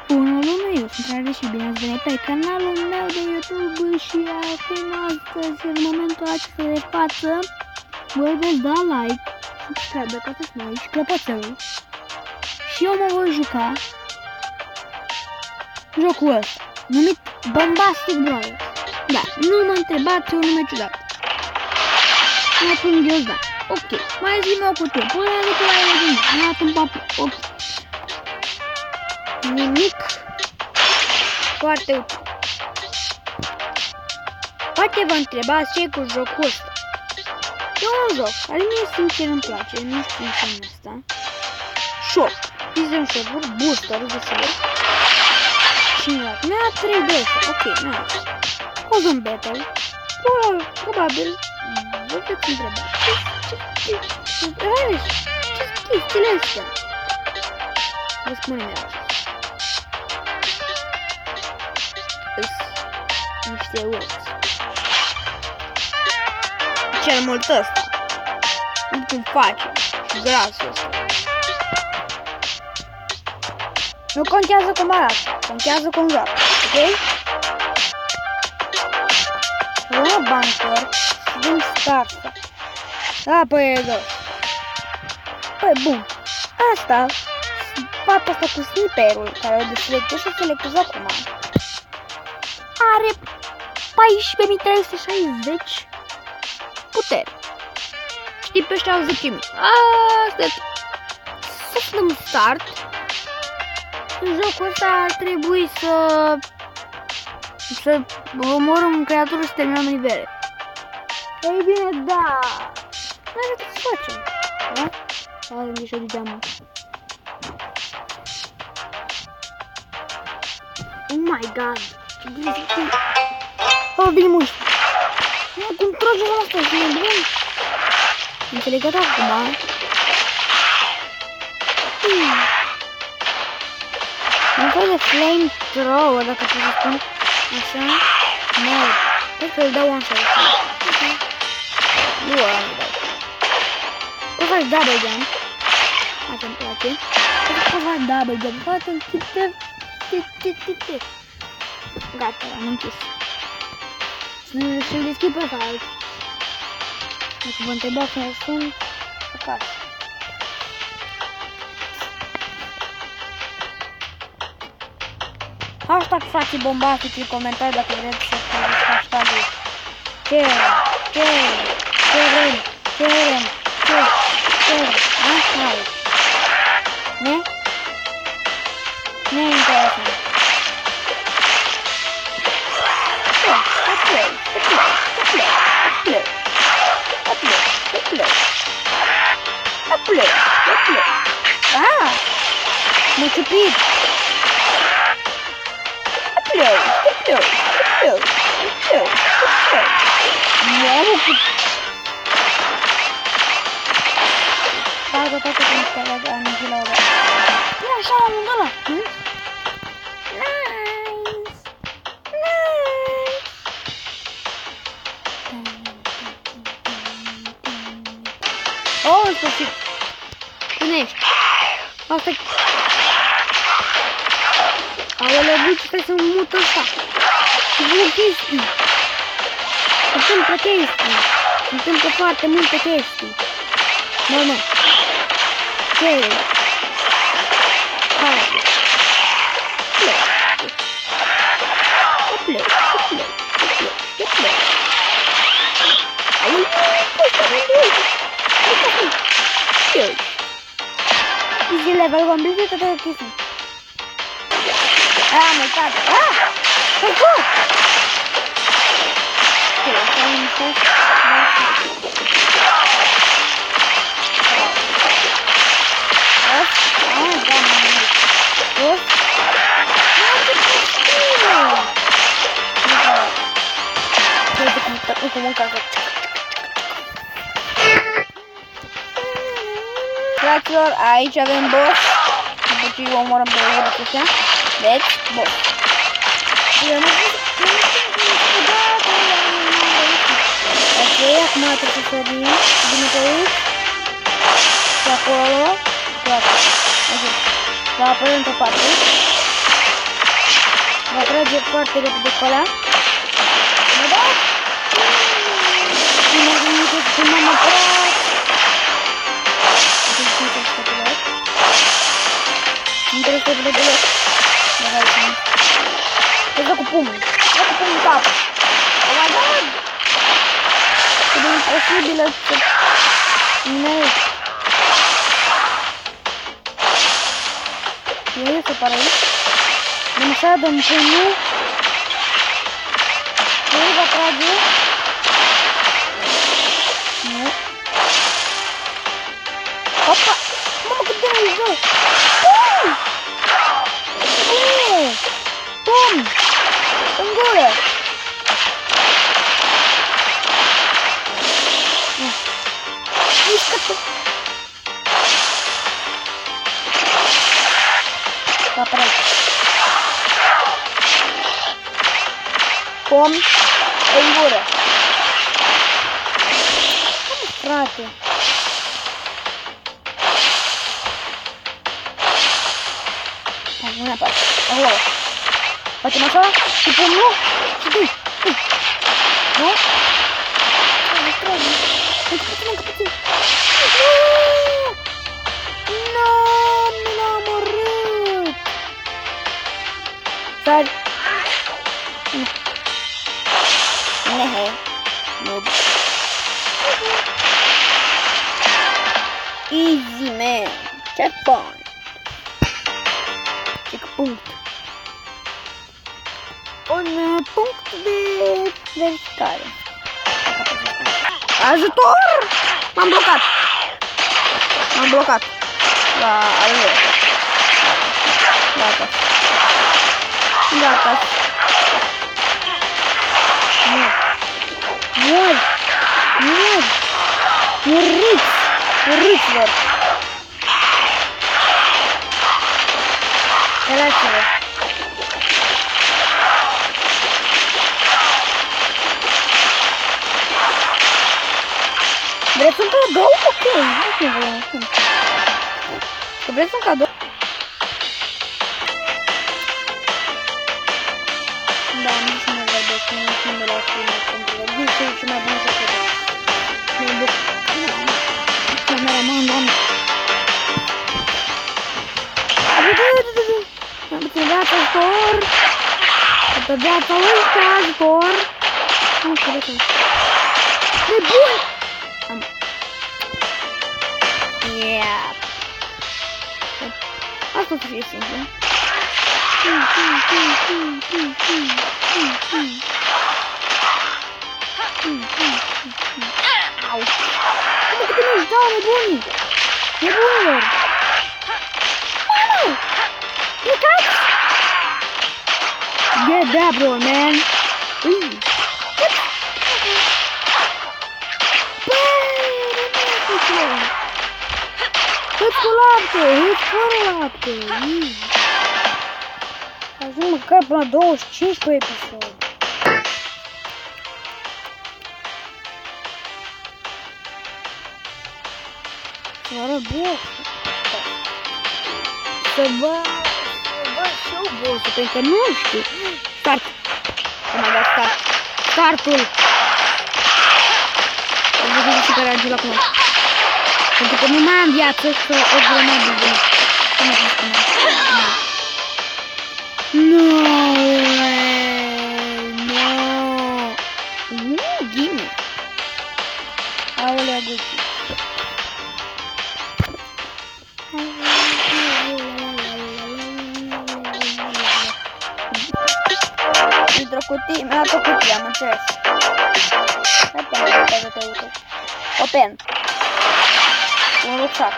Bună lume, eu sunt Rare și bine ați venit pe canalul meu de YouTube și acum astăzi, în momentul acesta de față, vă veți da like, subscribe dacă sunteți noi și clopoțelul. Și eu mă voi juca jocul ăsta, numit Bombastic Brothers. Da, nu mă întrebați, e un nume ciudat. Atunci eu da. Ok, mai zi-mi cu timp, până la lucru la ele din mine, nu atunci papu, ok. Nimic foarte util. Poate vă întrebați ce e cu jocul ăsta. E un joc care mie sincer îmi place, nu știu ce înseamnă asta. Shop, dizem shop-uri, booster-uri de server. Și mi-a 3 de ăsta, ok, nice. O zone battle, probabil vă veți întreba. Ce chestiile astea? Vă spunem eu așa. Niște urți. Cel mult ăsta. Nu cum face. Și grasul ăsta. Nu contează cum arată. Contează cum joacă. Ok? Luăm bunker. Și din starta. Apoi e dos. Păi bun. Asta. Faptul asta cu sniperul care o deselectez și o selectez acum. Are 14.360 putere. Știi, pe ăștia au 10.000. Asta e. Să dăm start. În jocul ăsta ar trebui să omorâm creatură și terminăm nivele. Ei bine, da. Noi trebuie să facem. Da? Avem grijă de geamă. Oh my god. Oh, vine muș. Cum tragem asta? Și e bun. Înțelegat acum. Un fel de flamethrower, dacă pot să spun. Așa. Nu. Cred că îl dau un shot. Nu ăla nu dau. Poți să faci double jump. Asta îmi place. Poți să faci double jump. Poate îl tip. Gata, am închis. Și-l deschid pe fals. Dacă vă întrebați cum sunt, acasă. Hashtag frații bombastici în comentarii dacă vreți să faceți hashtag-ul. Cerem. Asta e. Ne? Neinteresant. Ah! M-a ciupit! Mamă cu... Facă toate cum stă la anunțul la ora. E așa la mândă ăla! Oh, în sfârșit! Cine ești? Asta-i... Aoleu, băi, ce stai să mut ăsta? Văd chestii! Se întâmplă chestii! Se întâmplă foarte multe chestii! Mă! Ce e? Hai! Plec! Aoleu, ăsta nu-i! Easy level, v-am blizit toate chestii. Am uitat. Hai cu! Fraților, aici avem boss. După ce îi omorăm pe ură ăștia. Deci, boss. Ok, acum trebuie să sărim. Bine pe aici. Și acolo. Va apărea într-o parte. Va trage foarte repede pe ăla. Mă dat? Nu m-am gândit că m-am apărat. Nu trebuie să vedem deloc. Îți dă cu pumnul. Dă cu pumnul în cap. Oh my god! E de imposibilă să... Nești. Eu să pară aici. Dăm așa, dăm pumnul. El va trage. Nu. Opa! Mamă, cât de mai rău! Pum! În gură! Mișcă-te! Va trage. Pum! În gură! Frate! Nu neapărat. Acolo. Facem așa și pumnul și du-i. Nu? Încă puțin. Nu! Nu l-am omorât! Sari! Nehe. Noob. Easy, man. Ce fun! Punct. Un punct de verificare. Ajutor! M-am blocat. M-am blocat. La alea. Gata. Gata. Mor. Mor. Mor. Muriți. Muriți-vă. Relați-vă. Vreți un cadou? Ok, nu vreau. Că vreți un cadou? Da, nici nu vorbesc, nu de la filme complet. Nu știu ce mai bun să fac. Nu duc. Cameraman, doamne. Am dat ajutor. Am dat ajutor. Nu știu de cum. De bun! Yeah. Asta o să fie simplu. Au! Cum câte nu-și dau nebunii? Nebunilor! Mamă! Plecați! Get that, bro, man! Hâți cu lapte! Hâți fără lapte! Ajung măcar până la 25 pe episod. Să vă arăt boss-ul. Să văd și eu boss-ul, pentru că nu știu. Start! Oh my god, start! Startul! Am văzut și care a ajuns acum. Pentru că nu mai am viață să o grămadă de... Cum să spunem? No way! No! Gimme! Aolea guții! Într-o cutie, mi-a dat o cutie, am înțeles. Open! Un rucsac.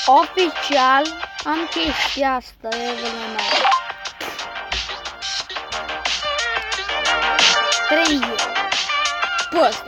Oficial am chestia asta, e evoluționare. 3 post.